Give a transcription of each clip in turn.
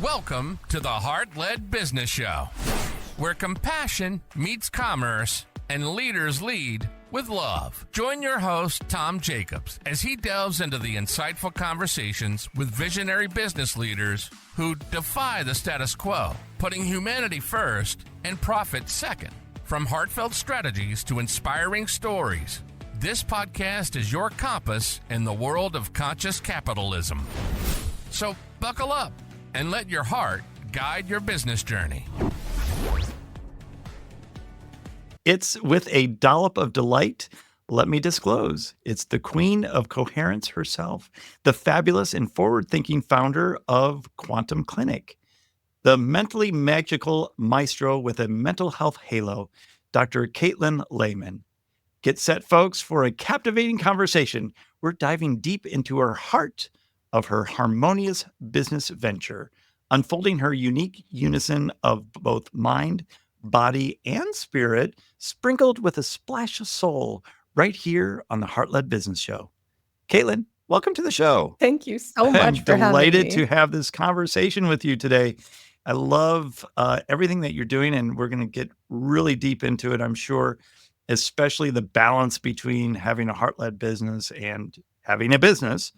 Welcome to the Heart-Led Business Show, where compassion meets commerce and leaders lead with love. Join your host, Tom Jacobs, as he delves into the insightful conversations with visionary business leaders who defy the status quo, putting humanity first and profit second. From heartfelt strategies to inspiring stories, this podcast is your compass in the world of conscious capitalism. So buckle up and let your heart guide your business journey. It's with a dollop of delight, let me disclose, it's the queen of coherence herself, the fabulous and forward-thinking founder of Quantum Clinic, the mentally magical maestro with a mental health halo, Dr. Katelyn Lehman. Get set, folks, for a captivating conversation. We're diving deep into her heart of her harmonious business venture, unfolding her unique unison of both mind, body, and spirit, sprinkled with a splash of soul, right here on the Heart-Led Business Show. Katelyn, welcome to the show. Thank you so much for having me. I'm delighted to have this conversation with you today. I love everything that you're doing, and we're going to get really deep into it, I'm sure, especially the balance between having a heart-led business and having a business.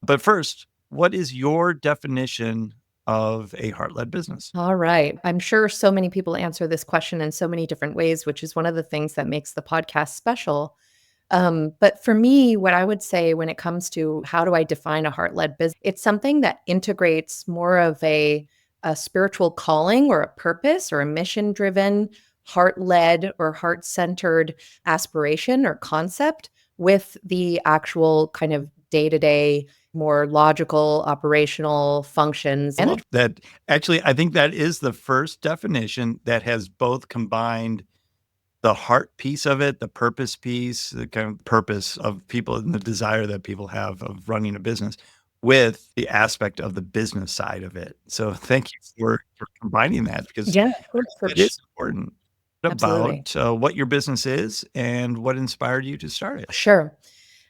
But first, what is your definition of a heart-led business? All right. I'm sure so many people answer this question in so many different ways, which is one of the things that makes the podcast special. But for me, what I would say when it comes to how do I define a heart-led business, it's something that integrates more of a spiritual calling or a purpose or a mission-driven, heart-led or heart-centered aspiration or concept with the actual kind of day-to-day, more logical, operational functions. I love that. Actually, I think that is the first definition that has both combined the heart piece of it, the purpose piece, the kind of purpose of people and the desire that people have of running a business with the aspect of the business side of it. So thank you for combining that, because it is important. About what your business is and what inspired you to start it. Sure.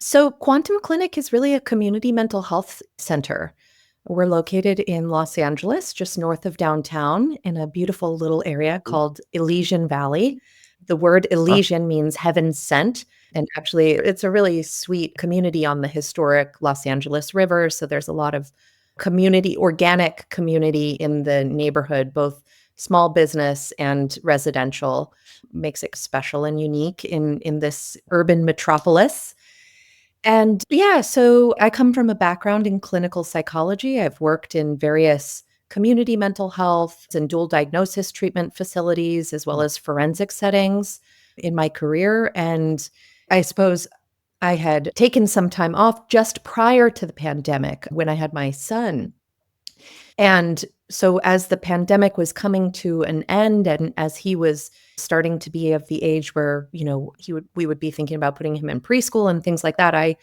So Quantum Clinic is really a community mental health center. We're located in Los Angeles, just north of downtown, in a beautiful little area called Elysian Valley. The word Elysian means heaven sent. And actually, it's a really sweet community on the historic Los Angeles River. So there's a lot of community, organic community in the neighborhood, both small business and residential. Makes it special and unique in this urban metropolis. And yeah, so I come from a background in clinical psychology. I've worked in various community mental health and dual diagnosis treatment facilities, as well as forensic settings in my career. And I suppose I had taken some time off just prior to the pandemic when I had my son. And so as the pandemic was coming to an end, and as he was starting to be of the age where, we would be thinking about putting him in preschool and things like that, I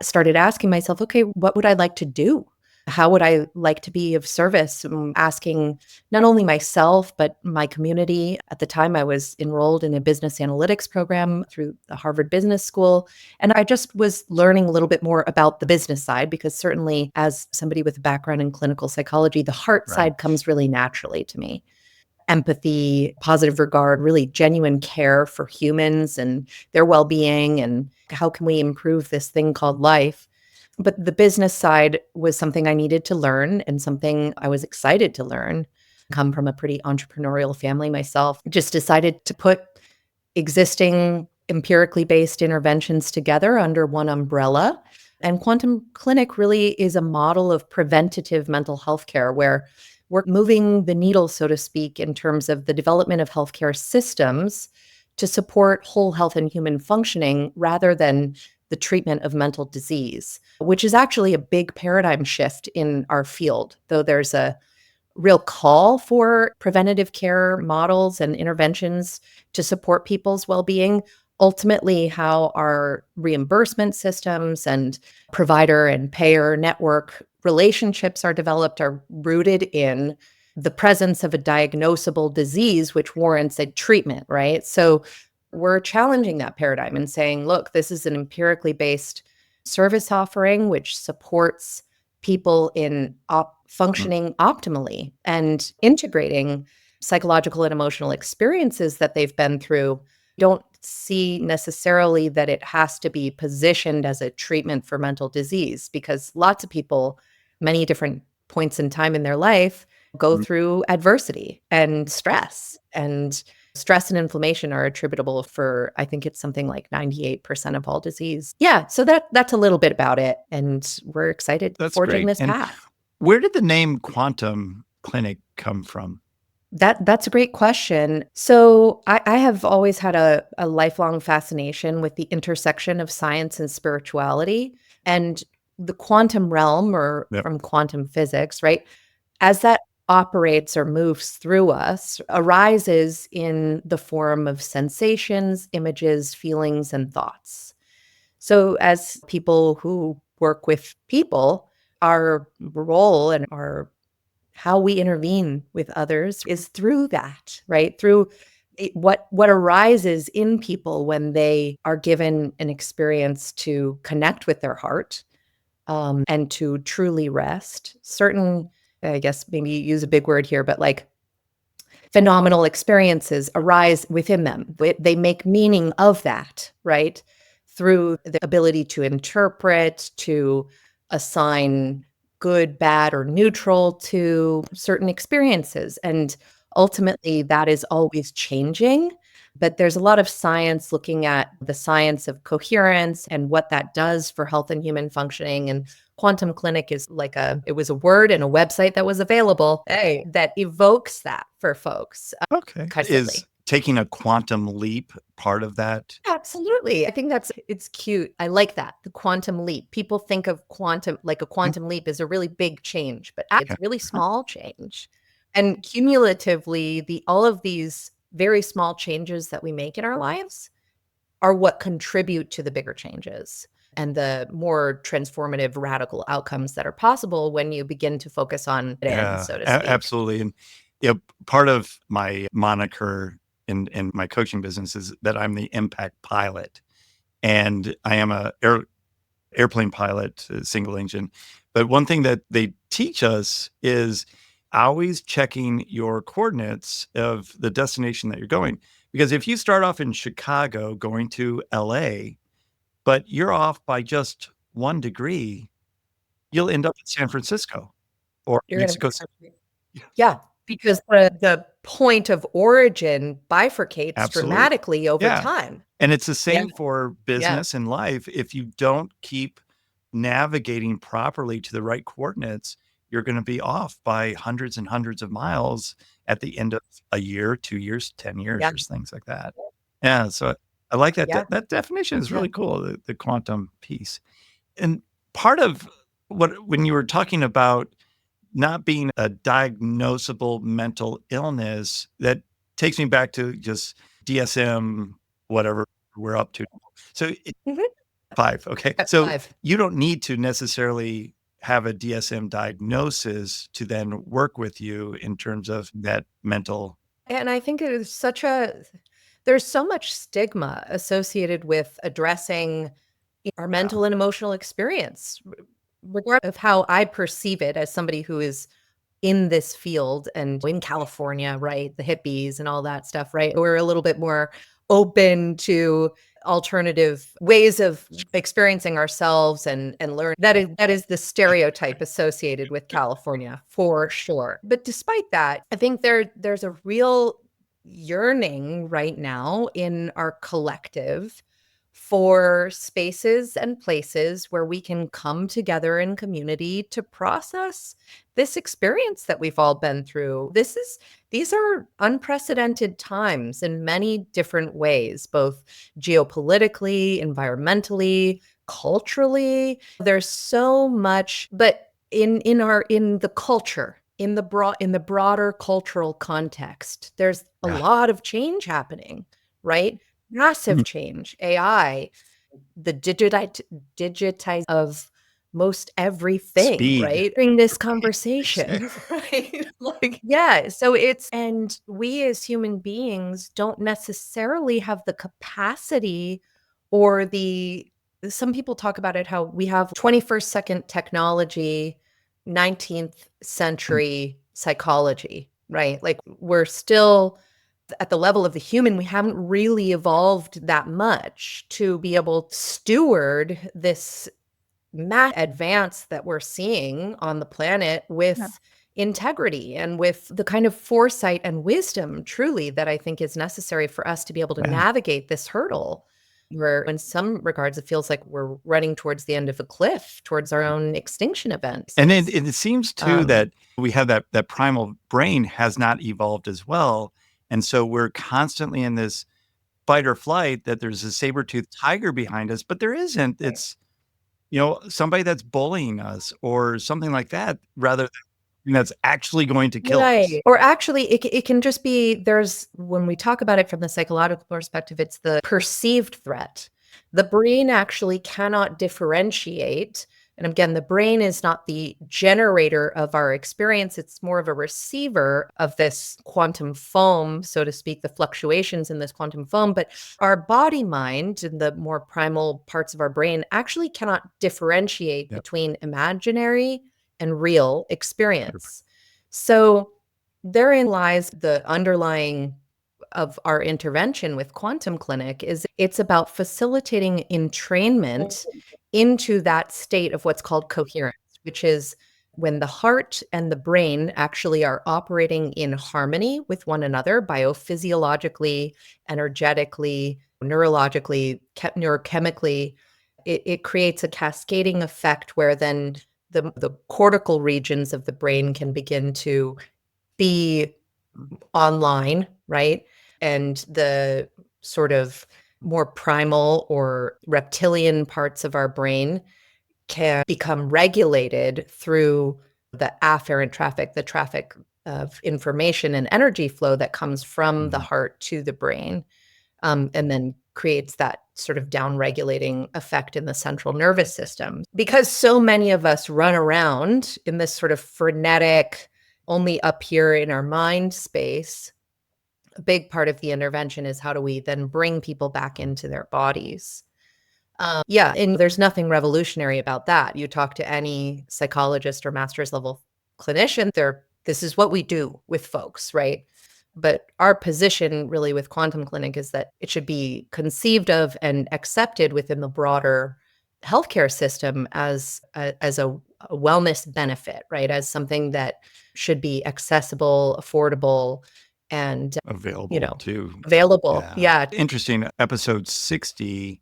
started asking myself, okay, what would I like to do? How would I like to be of service? Asking not only myself, but my community. At the time, I was enrolled in a business analytics program through the Harvard Business School. And I just was learning a little bit more about the business side, because certainly as somebody with a background in clinical psychology, the heart side comes really naturally to me. Empathy, positive regard, really genuine care for humans and their well-being, and how can we improve this thing called life. But the business side was something I needed to learn and something I was excited to learn. Come from a pretty entrepreneurial family myself. Just decided to put existing empirically based interventions together under one umbrella. And Quantum Clinic really is a model of preventative mental health care, where we're moving the needle, so to speak, in terms of the development of healthcare systems to support whole health and human functioning rather than the treatment of mental disease, which is actually a big paradigm shift in our field. Though there's a real call for preventative care models and interventions to support people's well-being, ultimately how our reimbursement systems and provider and payer network relationships are developed are rooted in the presence of a diagnosable disease, which warrants a treatment, right? So we're challenging that paradigm and saying, look, this is an empirically based service offering which supports people in functioning optimally and integrating psychological and emotional experiences that they've been through. Don't see necessarily that it has to be positioned as a treatment for mental disease, because lots of people, many different points in time in their life, go through adversity and stress. And stress and inflammation are attributable for, I think it's something like 98% of all disease. Yeah, so that's a little bit about it. And we're excited That's forging great. this And path. where did the name Quantum Clinic come from? That's a great question. So I have always had a lifelong fascination with the intersection of science and spirituality, and the quantum realm, or Yep. from quantum physics, right? As that operates or moves through us, arises in the form of sensations, images, feelings, and thoughts. So as people who work with people, our role and our how we intervene with others is through that, right? Through what arises in people when they are given an experience to connect with their heart, and to truly rest. Certain, I guess maybe use a big word here, but like phenomenal experiences arise within them. They make meaning of that, right? Through the ability to interpret, to assign good, bad, or neutral to certain experiences. And ultimately, that is always changing. But there's a lot of science looking at the science of coherence and what that does for health and human functioning. And Quantum Clinic is like it was a word and a website that was available, hey, that evokes that for folks Okay. constantly. Is taking a quantum leap part of that? Absolutely. I think it's cute. I like that. The quantum leap. People think of quantum, like a Mm, quantum leap is a really big change, but okay. it's really small change. And cumulatively, all of these very small changes that we make in our lives are what contribute to the bigger changes and the more transformative, radical outcomes that are possible when you begin to focus on it in, Yeah, so to speak. absolutely. And part of my moniker in my coaching business is that I'm the impact pilot, and I am a airplane pilot, single engine. But one thing that they teach us is always checking your coordinates of the destination that you're going. Because if you start off in Chicago going to LA, but you're off by just 1 degree, you'll end up in San Francisco or You're gonna Mexico City. Yeah, because the point of origin bifurcates Absolutely. dramatically over Yeah. time. And it's the Yeah, same for yeah, business and life. If you don't keep navigating properly to the right coordinates, you're going to be off by hundreds and hundreds of miles at the end of a year, 2 years, 10 years, yeah, or things like that. Yeah. So I like that. yeah, That definition is yeah. really cool, the quantum piece. And part of when you were talking about not being a diagnosable mental illness, that takes me back to just DSM, whatever we're up to. So Mhm. 5, okay. At So 5. you don't need to necessarily have a DSM diagnosis to then work with you in terms of that mental. And I think it is there's so much stigma associated with addressing our Yeah. mental and emotional experience, regardless of how I perceive it as somebody who is in this field and in California, right? The hippies and all that stuff, right? We're a little bit more open to alternative ways of experiencing ourselves and learn. That is the stereotype associated with California for sure. But despite that, I think there's a real yearning right now in our collective for spaces and places where we can come together in community to process this experience that we've all been through. These are unprecedented times in many different ways, both geopolitically, environmentally, culturally. There's so much, but in the culture, in the broader cultural context, there's a Yeah. lot of change happening, right? Mhm. Massive change. AI, the digitize of most everything, Speed. right? During this Yes. conversation, right? Like, yeah. So and we as human beings don't necessarily have the capacity or some people talk about it how we have 21st second technology 19th century psychology, right? Like we're still at the level of the human, we haven't really evolved that much to be able to steward this mass advance that we're seeing on the planet with integrity and with the kind of foresight and wisdom truly that I think is necessary for us to be able to Yeah. navigate this hurdle where in some regards it feels like we're running towards the end of a cliff, towards our own extinction events. And it seems too Um, that we have that primal brain has not evolved as well. And so we're constantly in this fight or flight that there's a saber-toothed tiger behind us, but there isn't. It's, somebody that's bullying us or something like that rather than that's actually going to kill us. Right. Or actually, it can just be when we talk about it from the psychological perspective, it's the perceived threat. The brain actually cannot differentiate. And again, the brain is not the generator of our experience. It's more of a receiver of this quantum foam, so to speak, the fluctuations in this quantum foam. But our body mind and the more primal parts of our brain actually cannot differentiate Yep. between imaginary and real experience. So therein lies the underlying of our intervention with Quantum Clinic is it's about facilitating entrainment into that state of what's called coherence, which is when the heart and the brain actually are operating in harmony with one another biophysiologically, energetically, neurologically, neurochemically. It creates a cascading effect where then the cortical regions of the brain can begin to be online, right? And the sort of more primal or reptilian parts of our brain can become regulated through the afferent traffic, the traffic of information and energy flow that comes from the heart to the brain, and then creates that sort of down-regulating effect in the central nervous system. Because so many of us run around in this sort of frenetic, only up here in our mind space, a big part of the intervention is how do we then bring people back into their bodies? Yeah, and there's nothing revolutionary about that. You talk to any psychologist or master's level clinician, this is what we do with folks, right? But our position really with Quantum Clinic is that it should be conceived of and accepted within the broader healthcare system as a wellness benefit, right? As something that should be accessible, affordable, and Available too. available. Yeah. Interesting. Episode 60,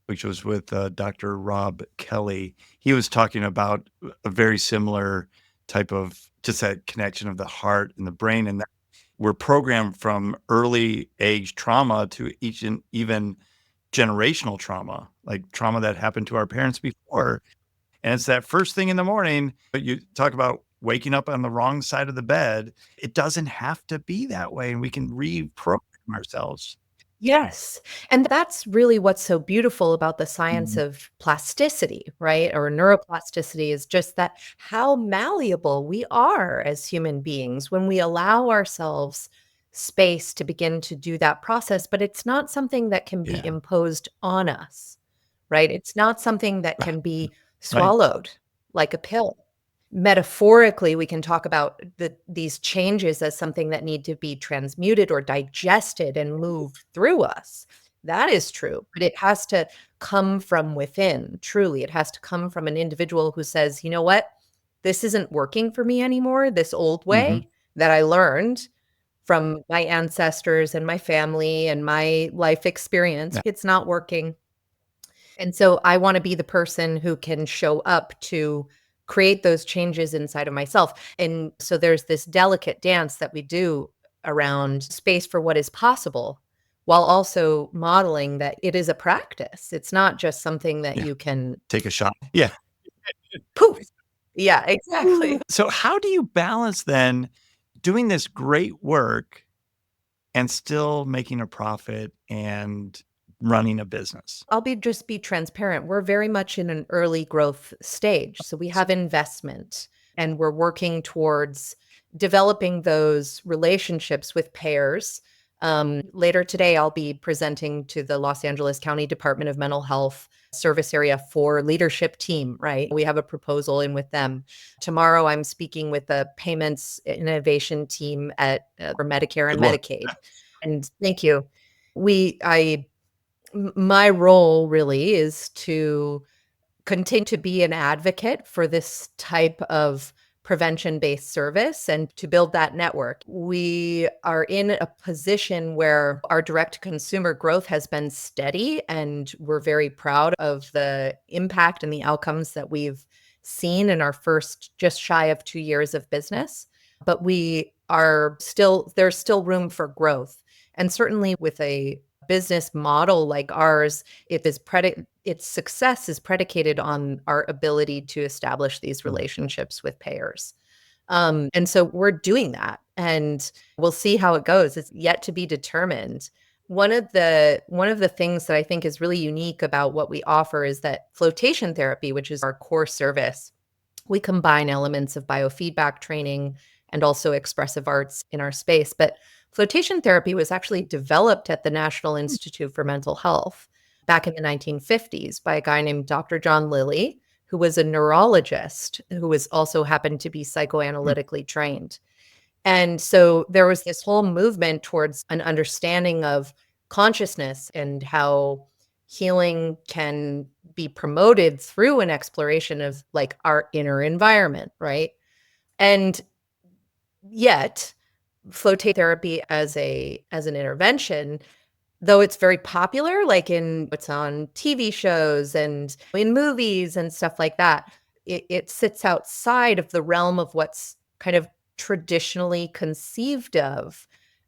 which was with Dr. Rob Kelly. He was talking about a very similar type of just that connection of the heart and the brain, and that we're programmed from early age trauma to even generational trauma, like trauma that happened to our parents before. And it's that first thing in the morning, but you talk about waking up on the wrong side of the bed. It doesn't have to be that way, and we can reprogram ourselves. Yes. And that's really what's so beautiful about the science of plasticity, right? Or neuroplasticity is just that how malleable we are as human beings when we allow ourselves space to begin to do that process. But it's not something that can be Yeah. imposed on us, right? It's not something that can be Right. swallowed like a pill. Metaphorically, we can talk about these changes as something that need to be transmuted or digested and move through us. That is true, but it has to come from within, truly. It has to come from an individual who says, you know what? This isn't working for me anymore, this old way that I learned from my ancestors and my family and my life experience. Yeah. It's not working. And so I want to be the person who can show up to create those changes inside of myself. And so there's this delicate dance that we do around space for what is possible while also modeling that it is a practice. It's not just something that Yeah. you can Take a shot. Yeah. poof. Yeah, exactly. So how do you balance then doing this great work and still making a profit and running a business? I'll just be transparent. We're very much in an early growth stage. So we have investment and we're working towards developing those relationships with payers Later today, I'll be presenting to the Los Angeles County Department of Mental Health service area for leadership team, right? We have a proposal in with them. Tomorrow, I'm speaking with the payments innovation team at for Medicare and Good luck. Medicaid. And thank you. My role really is to continue to be an advocate for this type of prevention-based service and to build that network. We are in a position where our direct consumer growth has been steady, and we're very proud of the impact and the outcomes that we've seen in our first just shy of 2 years of business. But there's still room for growth. And certainly with a business model like ours, its success is predicated on our ability to establish these relationships with payers. And so we're doing that, and we'll see how it goes. It's yet to be determined. One of the things that I think is really unique about what we offer is that flotation therapy, which is our core service, we combine elements of biofeedback training and also expressive arts in our space. But flotation therapy was actually developed at the National Institute for Mental Health back in the 1950s by a guy named Dr. John Lilly, who was a neurologist who was also happened to be psychoanalytically trained. And so there was this whole movement towards an understanding of consciousness and how healing can be promoted through an exploration of like our inner environment, right? And yet, flotation therapy as an intervention, though it's very popular, like it's on TV shows and in movies and stuff like that, it sits outside of the realm of what's kind of traditionally conceived of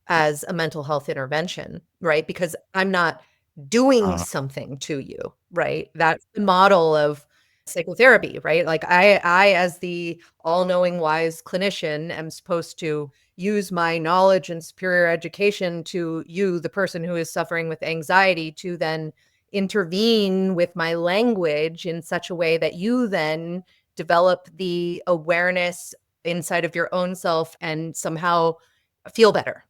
as a mental health intervention, right? Because I'm not doing something to you, right? That's the model of psychotherapy, right? Like I as the all-knowing wise clinician am supposed to use my knowledge and superior education to you, the person who is suffering with anxiety, to then intervene with my language in such a way that you then develop the awareness inside of your own self and somehow feel better.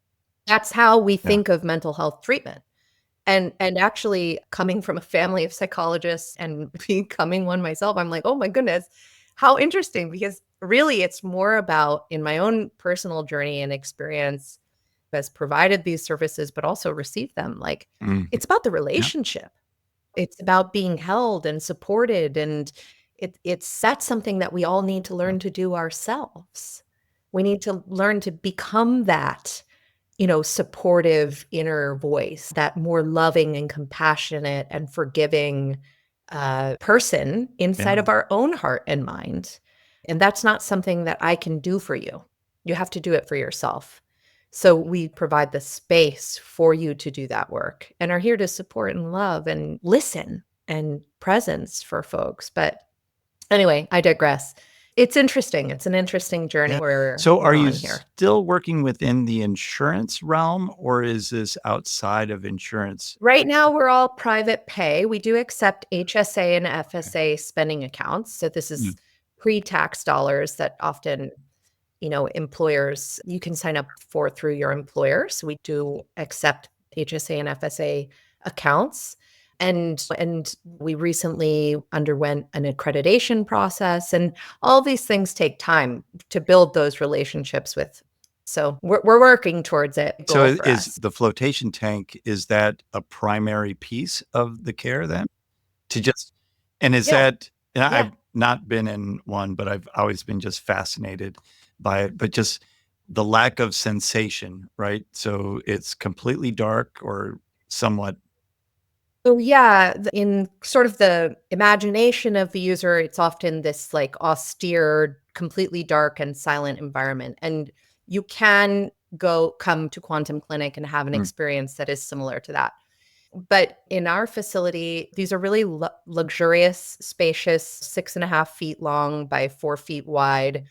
That's how we think of mental health treatment. And actually coming from a family of psychologists and becoming one myself, I'm like, oh my goodness, how interesting, because really it's more about, in my own personal journey and experience, has provided these services, but also received them. Like it's about the relationship. It's about being held and supported. And that's something that we all need to learn to do ourselves. We need to learn to become that, supportive inner voice, that more loving and compassionate and forgiving person inside of our own heart and mind. And that's not something that I can do for you. You have to do it for yourself. So we provide the space for you to do that work and are here to support and love and listen and presence for folks. But anyway, I digress. It's interesting. It's an interesting journey So are we're you on here. still working within the insurance realm, or is this outside of insurance? Right now, we're all private pay. We do accept HSA and FSA spending accounts. So this is pre-tax dollars that often, employers, you can sign up for through your employer. So we do accept HSA and FSA accounts. And we recently underwent an accreditation process, and all these things take time to build those relationships with. So we're working towards it. So is the flotation tank, is that a primary piece of the care then? That, and I've not been in one, but I've always been just fascinated by it, but just the lack of sensation, right? So it's completely dark or somewhat. So in sort of the imagination of the user, it's often this like austere, completely dark and silent environment. And you can come to Quantum Clinic and have an experience that is similar to that. But in our facility, these are really luxurious, spacious, 6.5 feet long by 4 feet wide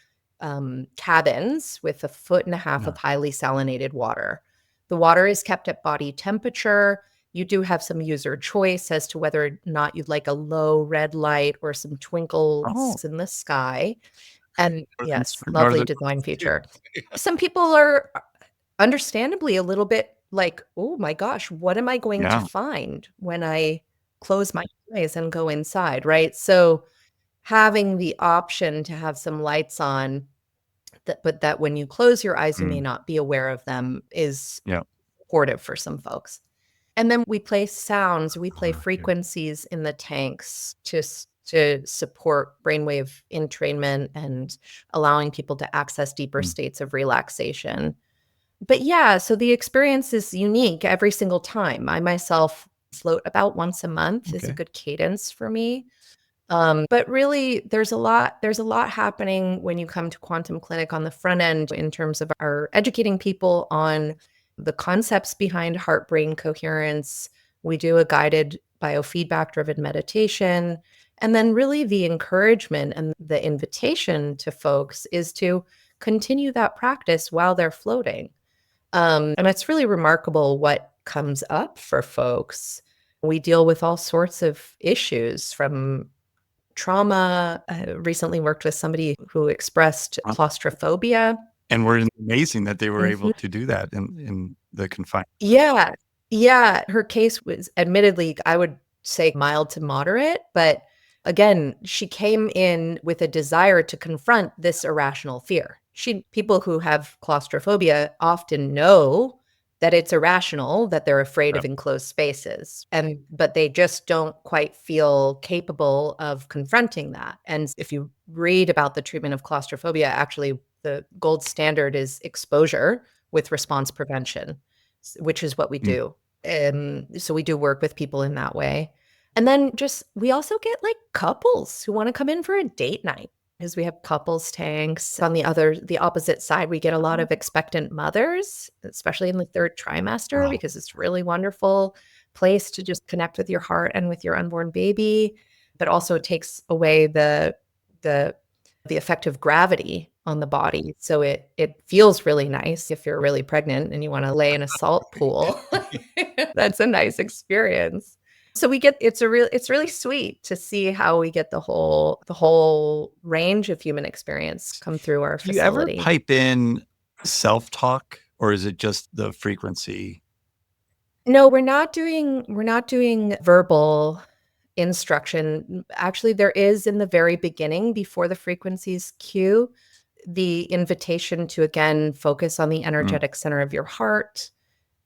cabins with 1.5 feet of highly salinated water. The water is kept at body temperature. You do have some user choice as to whether or not you'd like a low red light or some twinkles in the sky. And yes, lovely design feature. Some people are understandably a little bit like, oh my gosh, what am I going to Yeah. find when I close my eyes and go inside, right? So having the option to have some lights on but that when you close your eyes, you may Mm. not be aware of them is Yeah. supportive for some folks. And then we play sounds, we play Okay. frequencies in the tanks to support brainwave entrainment and allowing people to access deeper Mm. states of relaxation. But yeah, so the experience is unique every single time. I myself float about once a month is a Okay. good cadence for me. But really, there's a lot happening when you come to Quantum Clinic on the front end in terms of our educating people on the concepts behind heart-brain coherence. We do a guided biofeedback-driven meditation. And then really the encouragement and the invitation to folks is to continue that practice while they're floating. And it's really remarkable what comes up for folks. We deal with all sorts of issues from trauma. I recently worked with somebody who expressed Uh, claustrophobia. And we're amazing that they were able Mhm. to do that in the confined. Yeah. Yeah. Her case was admittedly, I would say mild to moderate, but again, she came in with a desire to confront this irrational fear. People who have claustrophobia often know that it's irrational, that they're afraid Yeah. of enclosed spaces. But they just don't quite feel capable of confronting that. And if you read about the treatment of claustrophobia, actually the gold standard is exposure with response prevention, which is what we Mm. do. So we do work with people in that way. And then we also get like couples who want to come in for a date night because we have couples tanks. On the opposite side, we get a lot of expectant mothers, especially in the third trimester, Wow. because it's really wonderful place to just connect with your heart and with your unborn baby, but also it takes away the the effect of gravity on the body. So it feels really nice if you're really pregnant and you want to lay in a salt pool. That's a nice experience. So it's really sweet to see how we get the whole range of human experience come through our Do you ever facility. pipe in self-talk, or is it just the frequency? No, we're not doing verbal instruction. Actually, there is in the very beginning before the frequencies cue the invitation to again focus on the Mm. energetic center of your heart,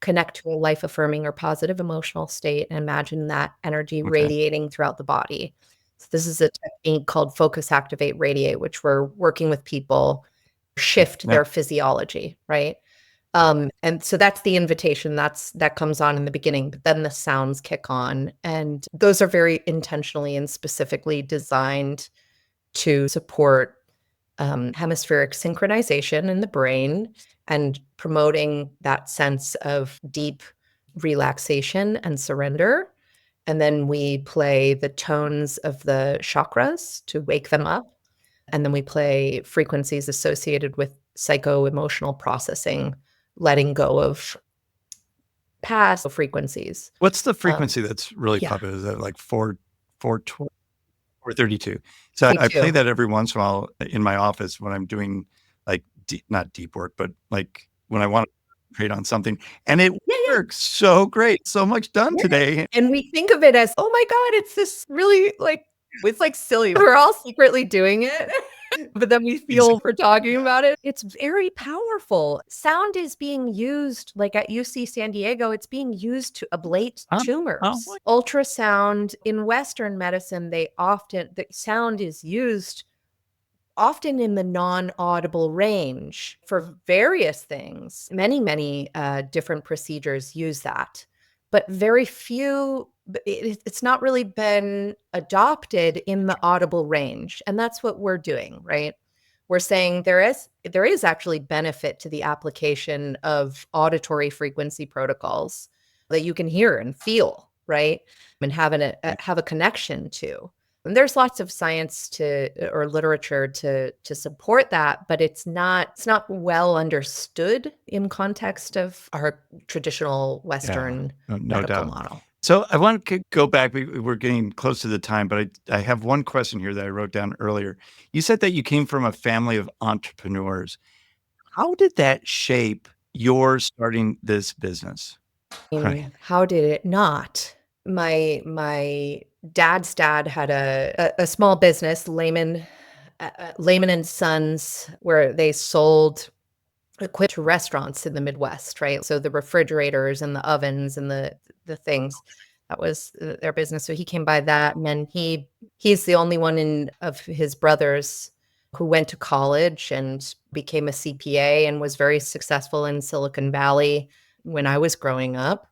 connect to a life affirming or positive emotional state, and imagine that energy Okay. radiating throughout the body. So this is a technique called focus, activate, radiate, which we're working with people shift Yeah. their physiology, right? And so that's the invitation that comes on in the beginning, but then the sounds kick on, and those are very intentionally and specifically designed to support hemispheric synchronization in the brain and promoting that sense of deep relaxation and surrender. And then we play the tones of the chakras to wake them up. And then we play frequencies associated with psycho emotional processing, letting go of past frequencies. What's the Um, frequency that's really yeah, popular? Is that like 420 or 32? So me I play too. that every once in a while in my office when I'm doing like not deep work, but like when I want to concentrate on something, and it Yeah, yeah. works so great. So much done Yeah, today. and we think of it as, "Oh my god, it's this really, like" it's, like, silly. We're all secretly doing it, but then we feel for talking about it. It's very powerful. Sound is being used, like, at UC San Diego, it's being used to ablate Oh, oh, tumors. Ultrasound in Western medicine, the sound is used often in the non-audible range for various things. Many, different procedures use that, but very few it's not really been adopted in the audible range, and that's what we're doing, right? We're saying there is actually benefit to the application of auditory frequency protocols that you can hear and feel, right? And have a connection to. And there's lots of science or literature to support that, but it's not well understood in context of our traditional yeah, Western no medical doubt. model. So I want to go back. We're getting close to the time, but I have one question here that I wrote down earlier. You said that you came from a family of entrepreneurs. How did that shape your starting this business? Right. How did it not? My dad's dad had a small business, Lehman and Sons, where they sold equipment to restaurants in the Midwest, right? So the refrigerators and the ovens and the things, that was their business. So he came by that, and then he's the only one of his brothers who went to college and became a CPA and was very successful in Silicon Valley when I was growing up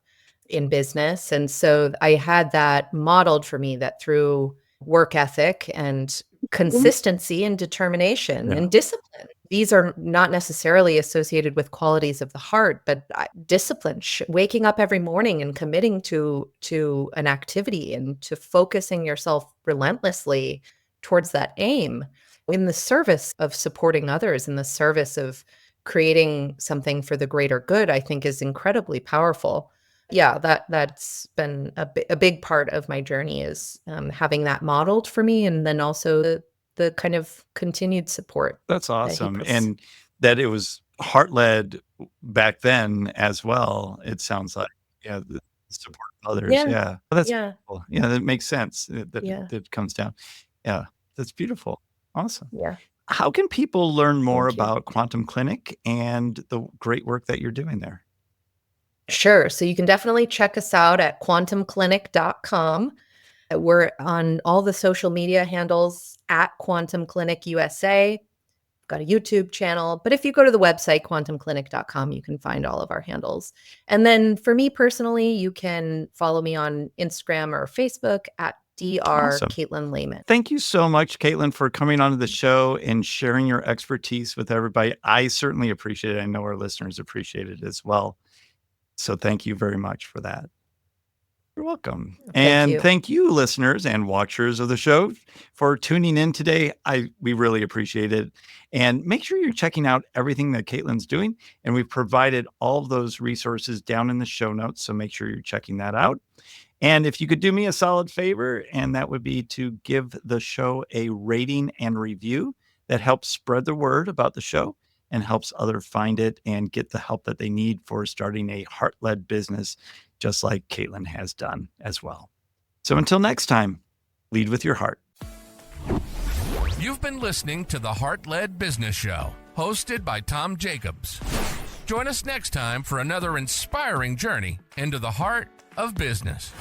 in business. And so I had that modeled for me, that through work ethic and consistency and determination Yeah. and discipline. These are not necessarily associated with qualities of the heart, but discipline, waking up every morning and committing to an activity and to focusing yourself relentlessly towards that aim in the service of supporting others, in the service of creating something for the greater good, I think is incredibly powerful. Yeah, that's been a big part of my journey, is having that modeled for me, and then also the kind of continued support That's that he awesome. puts. And that it was heart-led back then as well, it sounds like. Yeah, the support of others, Yeah, yeah. Well, that's yeah, cool. Yeah, that makes sense yeah, that comes down. Yeah, that's beautiful. Awesome. yeah. How can people learn more Thank you. about Quantum Clinic and the great work that you're doing there? Sure. So you can definitely check us out at quantumclinic.com. We're on all the social media handles at Quantum Clinic USA. Got a YouTube channel, but if you go to the website quantumclinic.com, you can find all of our handles. And then for me personally, you can follow me on Instagram or Facebook at Dr. Awesome. Katelyn Lehman. Thank you so much, Katelyn, for coming onto the show and sharing your expertise with everybody. I certainly appreciate it. I know our listeners appreciate it as well. So thank you very much for that. You're welcome. Thank And you. thank you, listeners and watchers of the show, for tuning in today. We really appreciate it. And make sure you're checking out everything that Katelyn's doing. And we've provided all of those resources down in the show notes. So make sure you're checking that out. And if you could do me a solid favor, and that would be to give the show a rating and review, that helps spread the word about the show and helps others find it and get the help that they need for starting a heart-led business, just like Katelyn has done as well. So until next time, lead with your heart. You've been listening to the Heart-Led Business Show, hosted by Tom Jacobs. Join us next time for another inspiring journey into the heart of business.